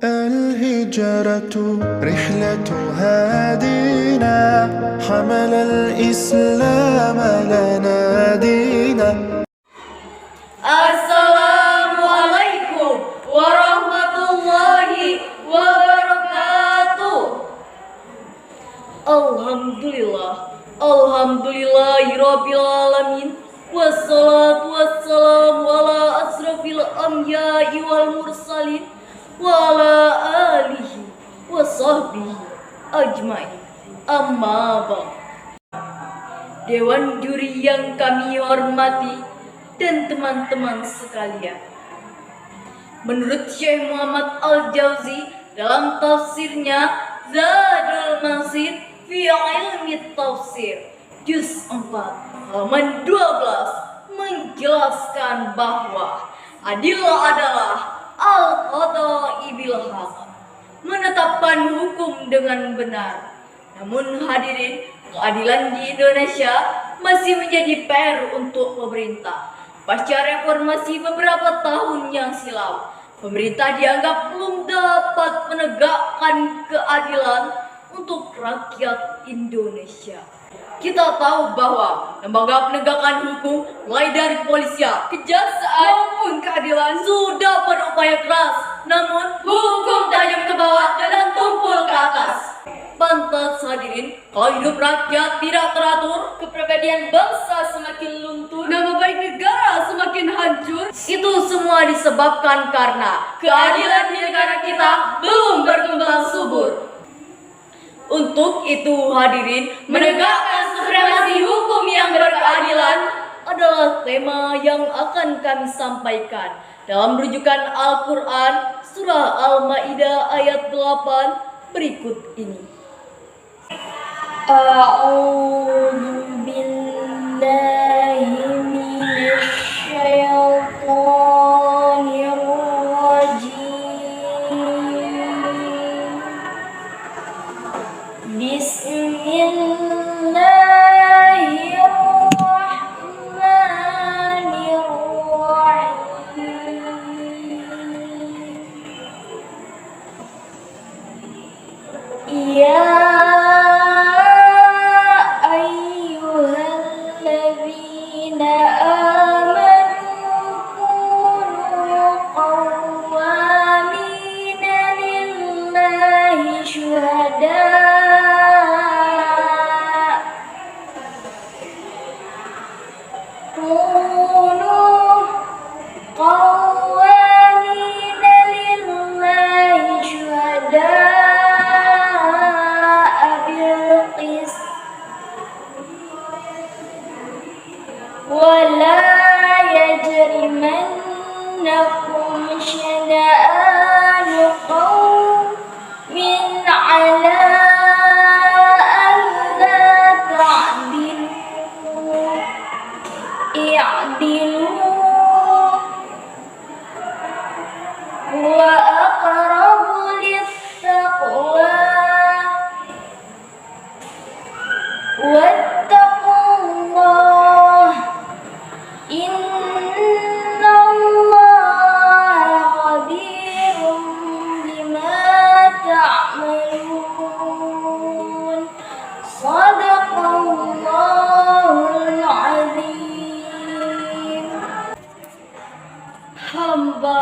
الهجرة رحلة هادينا حمل الإسلام لنا دينا. Assalamualaikum warahmatullahi wabarakatuh. Alhamdulillahirabbil alamin. Wassalatu wassalamu ala asrofil anbiya'i wal mursalin wa ala alihi wa sahbihi ajmain. Amma ba'd. Dewan juri yang kami hormati dan teman-teman sekalian, menurut Syekh Muhammad Al-Jauzi dalam tafsirnya Zadul Masid fi Ilmi Tafsir Juz 4 halaman 12 menjelaskan bahwa adillah adalah al-qada'i bil haq, menetapkan hukum dengan benar. Namun hadirin, keadilan di Indonesia masih menjadi PR untuk pemerintah. Pasca reformasi beberapa tahun yang silam, pemerintah dianggap belum dapat menegakkan keadilan untuk rakyat Indonesia. Kita tahu bahwa lembaga penegakan hukum, mulai dari kepolisian, kejaksaan maupun keadilan, sudah berupaya keras, namun hukum tajam ke bawah dan tumpul ke atas. Pantas hadirin, kalau hidup rakyat tidak teratur, kepribadian bangsa semakin luntur, nama baik negara semakin hancur. Itu semua disebabkan karena keadilan di negara kita belum berkembang subur. Untuk itu hadirin, menegakkan supremasi hukum yang berkeadilan adalah tema yang akan kami sampaikan dalam rujukan Al-Quran Surah Al-Ma'idah ayat 8 berikut ini. A'udzu billahi minasy syaithanir rajim. Bismillahirrahmanirrahim. Ya ولا يجرمنكم شنآن قوم على ألا تعدلوا اعدلوا هو أقرب للتقوى واتقوا الله Inna Allah khabirum bima ta'malun. Sadaqallahul azim. Hamba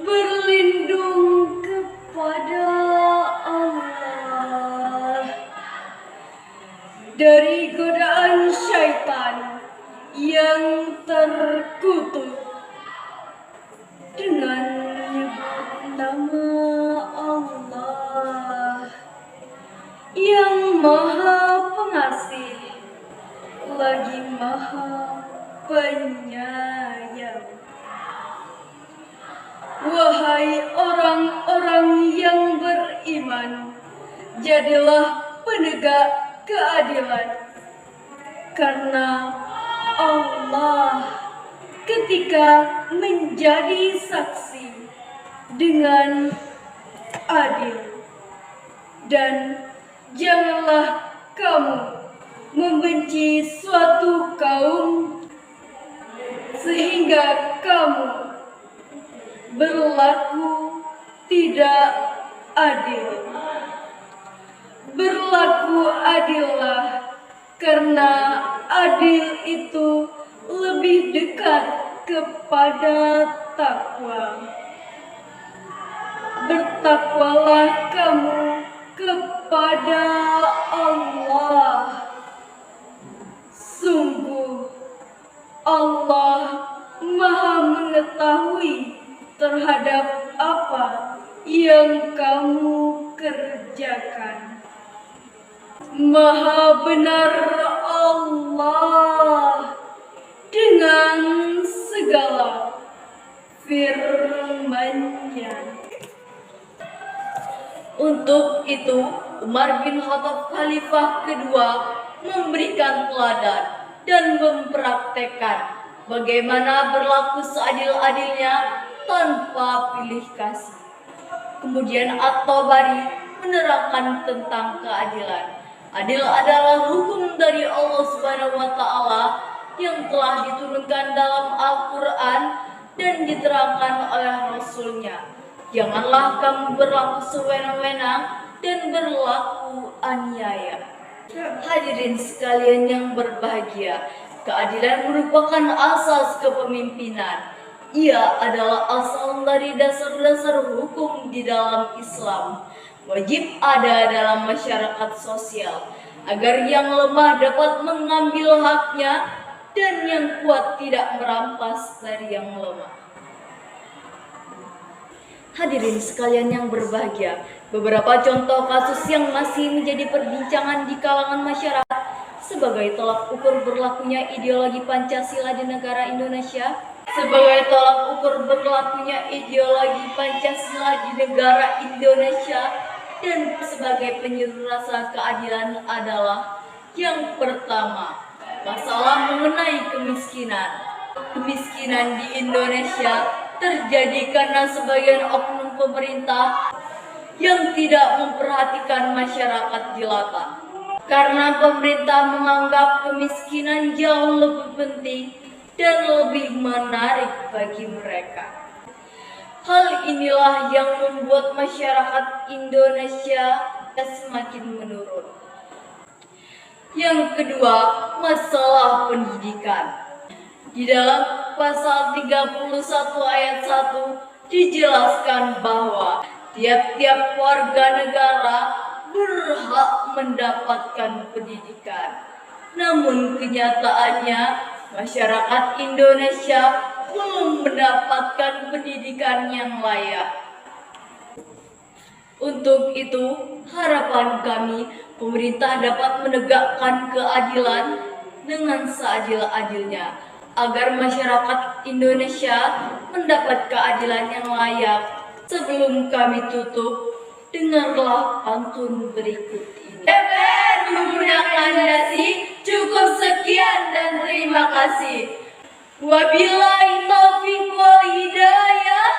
berlindung kepada Allah dari godaan syaitan yang terkutuk dengan menyebut nama Allah yang Maha Pengasih lagi Maha Penyayang. Wahai orang-orang yang beriman, jadilah penegak keadilan, karena Allah ketika menjadi saksi dengan adil. Dan janganlah kamu membenci suatu kaum sehingga kamu berlaku tidak adil. Berlaku adillah, karena adil itu lebih dekat kepada takwa. Bertakwalah kamu kepada Allah. Sungguh Allah Maha mengetahui terhadap apa yang kamu kerjakan. Maha benar Allah dengan segala firman-Nya. Untuk itu, Umar bin Khattab Khalifah kedua memberikan teladan dan mempraktekkan bagaimana berlaku seadil-adilnya tanpa pilih kasih. Kemudian At-Tabari menerangkan tentang keadilan. Adil adalah hukum dari Allah Subhanahu wa Ta'ala yang telah diturunkan dalam Al-Quran dan diterangkan oleh Rasul-Nya. Janganlah kamu berlaku sewenang-wenang dan berlaku aniaya. Hadirin sekalian yang berbahagia, keadilan merupakan asas kepemimpinan. Ia adalah asal dari dasar-dasar hukum di dalam Islam. Wajib ada dalam masyarakat sosial agar yang lemah dapat mengambil haknya dan yang kuat tidak merampas dari yang lemah. Hadirin sekalian yang berbahagia, beberapa contoh kasus yang masih menjadi perbincangan di kalangan masyarakat sebagai tolak ukur berlakunya ideologi Pancasila di negara Indonesia. Sebagai tolak ukur berlakunya ideologi Pancasila di negara Indonesia dan sebagai penyuruh rasa keadilan adalah yang pertama, masalah mengenai kemiskinan. Kemiskinan di Indonesia terjadi karena sebagian oknum pemerintah yang tidak memperhatikan masyarakat jelata. Karena pemerintah menganggap kemiskinan jauh lebih penting dan lebih menarik bagi mereka. Hal inilah yang membuat masyarakat Indonesia semakin menurun. Yang kedua, masalah pendidikan. Di dalam pasal 31 ayat 1 dijelaskan bahwa tiap-tiap warga negara berhak mendapatkan pendidikan. Namun kenyataannya masyarakat Indonesia belum mendapatkan pendidikan yang layak. Untuk itu, harapan kami pemerintah dapat menegakkan keadilan dengan seadil-adilnya agar masyarakat Indonesia mendapat keadilan yang layak. Sebelum kami tutup, dengarlah pantun berikut ini. DPR menggunakan dasi. Cukup sekian dan terima kasih. Wabillahi taufiq wal hidayah.